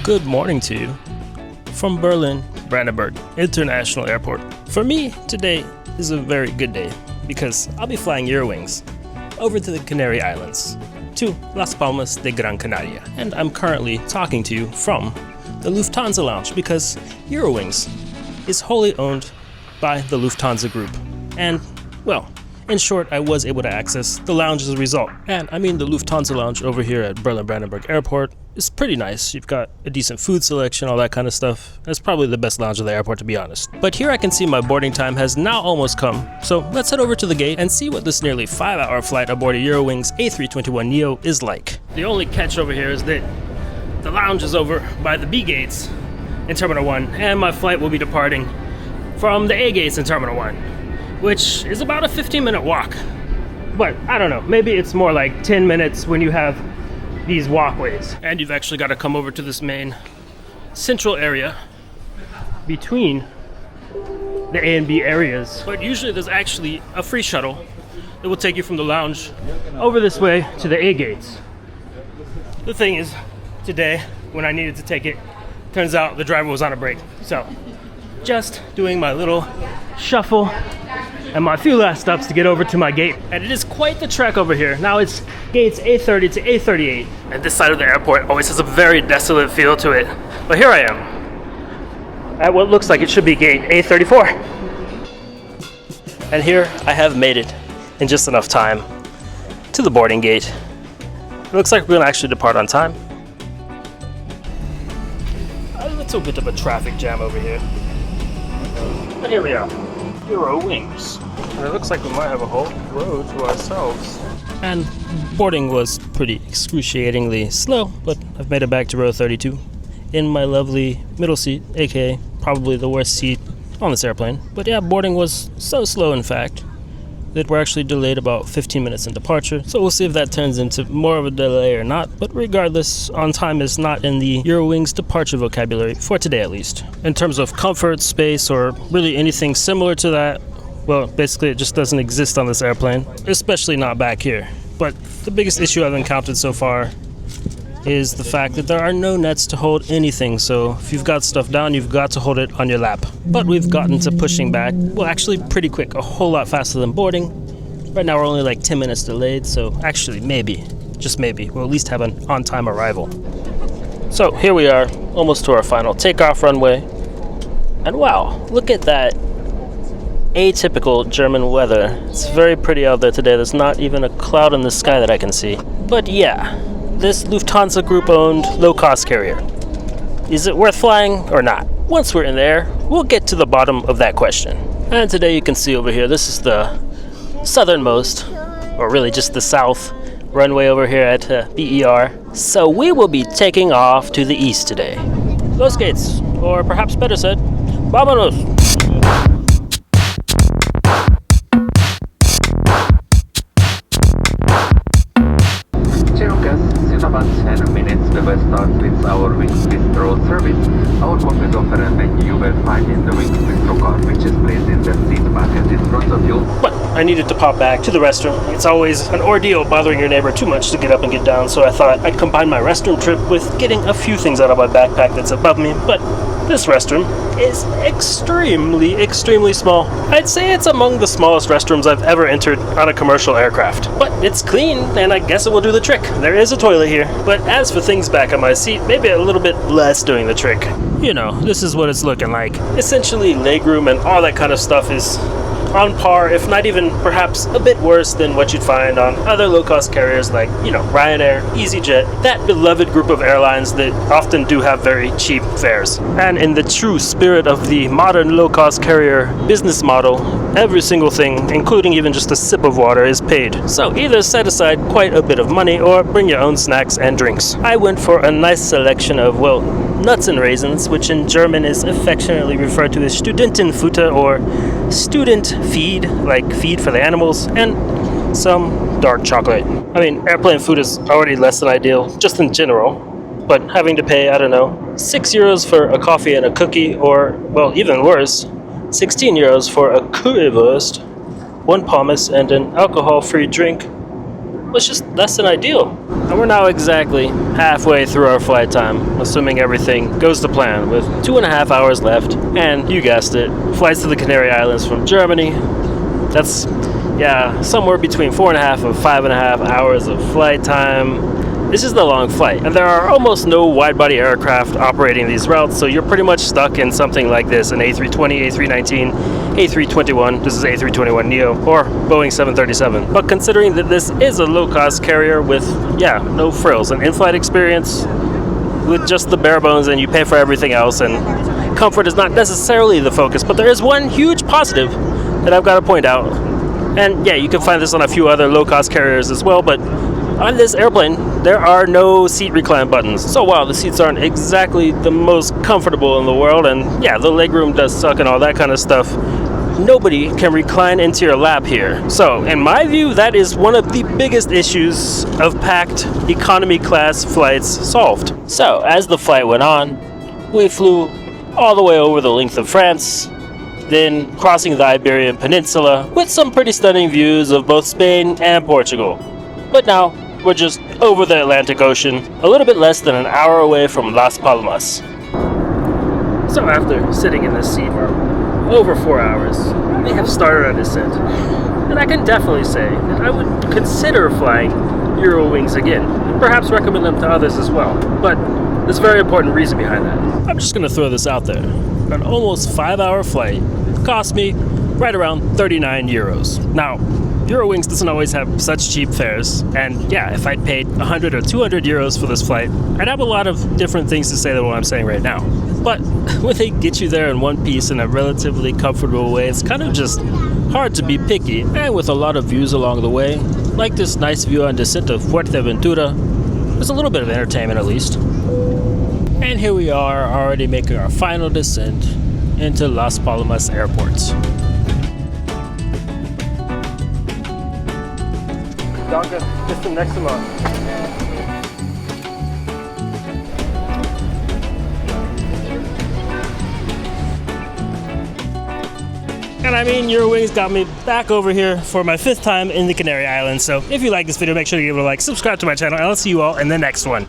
Good morning to you from Berlin Brandenburg International Airport. For me, today is a very good day because I'll be flying Eurowings over to the Canary Islands to Las Palmas de Gran Canaria. And I'm currently talking to you from the Lufthansa lounge because Eurowings is wholly owned by the Lufthansa group. And, well, in short, I was able to access the lounge as a result. And I mean, the Lufthansa lounge over here at Berlin Brandenburg Airport is pretty nice. You've got a decent food selection, all that kind of stuff. It's probably the best lounge at the airport, to be honest. But here I can see my boarding time has now almost come. So let's head over to the gate and see what this nearly 5-hour flight aboard a Eurowings A321neo is like. The only catch over here is that the lounge is over by the B gates in Terminal 1, and my flight will be departing from the A gates in Terminal 1, which is about a 15-minute walk. But I don't know, maybe it's more like 10 minutes when you have these walkways. And you've actually got to come over to this main central area between the A and B areas. But usually there's actually a free shuttle that will take you from the lounge over this way to the A gates. The thing is, today, when I needed to take it, turns out the driver was on a break. So, just doing my little shuffle and my few last stops to get over to my gate. And it is quite the trek over here. Now it's gates A30 to A38. And this side of the airport always has a very desolate feel to it. But here I am at what looks like it should be gate A34. And here I have made it in just enough time to the boarding gate. It looks like we're gonna actually depart on time. A little bit of a traffic jam over here. But here we are. Eurowings. And it looks like we might have a whole row to ourselves. And boarding was pretty excruciatingly slow, but I've made it back to row 32 in my lovely middle seat, aka probably the worst seat on this airplane. But yeah, boarding was so slow, in fact, that we're actually delayed about 15 minutes in departure. So we'll see if that turns into more of a delay or not. But regardless, on time is not in the Eurowings departure vocabulary, for today at least. In terms of comfort, space, or really anything similar to that, well, basically it just doesn't exist on this airplane, especially not back here. But the biggest issue I've encountered so far is the fact that there are no nets to hold anything, so if you've got stuff down, you've got to hold it on your lap. But we've gotten to pushing back, well, actually pretty quick, a whole lot faster than boarding. Right now we're only like 10 minutes delayed, so actually maybe, just maybe, we'll at least have an on-time arrival. So here we are, almost to our final takeoff runway. And wow, look at that atypical German weather. It's very pretty out there today. There's not even a cloud in the sky that I can see. But yeah, this Lufthansa group-owned low-cost carrier, is it worth flying or not? Once we're in there, we'll get to the bottom of that question. And today you can see over here, this is the southernmost, or really just the south runway over here at BER. So we will be taking off to the east today. Los gates, or perhaps better said, vámonos! About 10 minutes, we will start with our Wings Bistro service. Our coffee is offered and you will find in the Wings Bistro car, which is placed in the seat bucket in front of you. But I needed to pop back to the restroom. It's always an ordeal bothering your neighbor too much to get up and get down, so I thought I'd combine my restroom trip with getting a few things out of my backpack that's above me. But this restroom is extremely small. I'd say it's among the smallest restrooms I've ever entered on a commercial aircraft. But it's clean, and I guess it will do the trick. There is a toilet here. But as for things back on my seat, maybe a little bit less doing the trick. You know, this is what it's looking like. Essentially, legroom and all that kind of stuff is on par, if not even perhaps a bit worse than what you'd find on other low-cost carriers like, you know, Ryanair, EasyJet, that beloved group of airlines that often do have very cheap fares. And in the true spirit of the modern low-cost carrier business model, every single thing, including even just a sip of water, is paid. So either set aside quite a bit of money or bring your own snacks and drinks. I went for a nice selection of, well, nuts and raisins, which in German is affectionately referred to as Studentenfutter or student feed, like feed for the animals, and some dark chocolate. I mean, airplane food is already less than ideal, just in general, but having to pay, I don't know, 6 euros for a coffee and a cookie, or, well, even worse, 16 euros for a currywurst, one pommes, and an alcohol-free drink, was just less than ideal. And we're now exactly halfway through our flight time, assuming everything goes to plan, with 2.5 hours left. And you guessed it, flights to the Canary Islands from Germany. That's, yeah, somewhere between 4.5 and 5.5 hours of flight time. This is the long flight, and there are almost no wide-body aircraft operating these routes, so you're pretty much stuck in something like this, an A320, A319, A321, this is A321neo, or Boeing 737. But considering that this is a low-cost carrier with, yeah, no frills, an in-flight experience with just the bare bones, and you pay for everything else, and comfort is not necessarily the focus, but there is one huge positive that I've got to point out. And yeah, you can find this on a few other low-cost carriers as well, but on this airplane, there are no seat recline buttons. So while the seats aren't exactly the most comfortable in the world, and yeah, the legroom does suck and all that kind of stuff, nobody can recline into your lap here. So in my view, that is one of the biggest issues of packed economy class flights solved. So as the flight went on, we flew all the way over the length of France, then crossing the Iberian Peninsula with some pretty stunning views of both Spain and Portugal. But now, we're just over the Atlantic Ocean, a little bit less than an hour away from Las Palmas. So after sitting in this seat for over 4 hours, we have started our descent. And I can definitely say that I would consider flying Eurowings again, and perhaps recommend them to others as well. But there's a very important reason behind that. I'm just gonna throw this out there. An almost 5-hour flight cost me right around 39 euros. Now, Eurowings doesn't always have such cheap fares, and yeah, if I'd paid 100 or 200 euros for this flight, I'd have a lot of different things to say than what I'm saying right now. But when they get you there in one piece in a relatively comfortable way, it's kind of just hard to be picky, and with a lot of views along the way, like this nice view on descent to Fuerteventura, there's a little bit of entertainment at least. And here we are, already making our final descent into Las Palmas Airport. Danke, bis zum nächsten Mal. And I mean, Eurowings got me back over here for my 5th time in the Canary Islands. So if you like this video, make sure to give it a like, subscribe to my channel, and I'll see you all in the next one.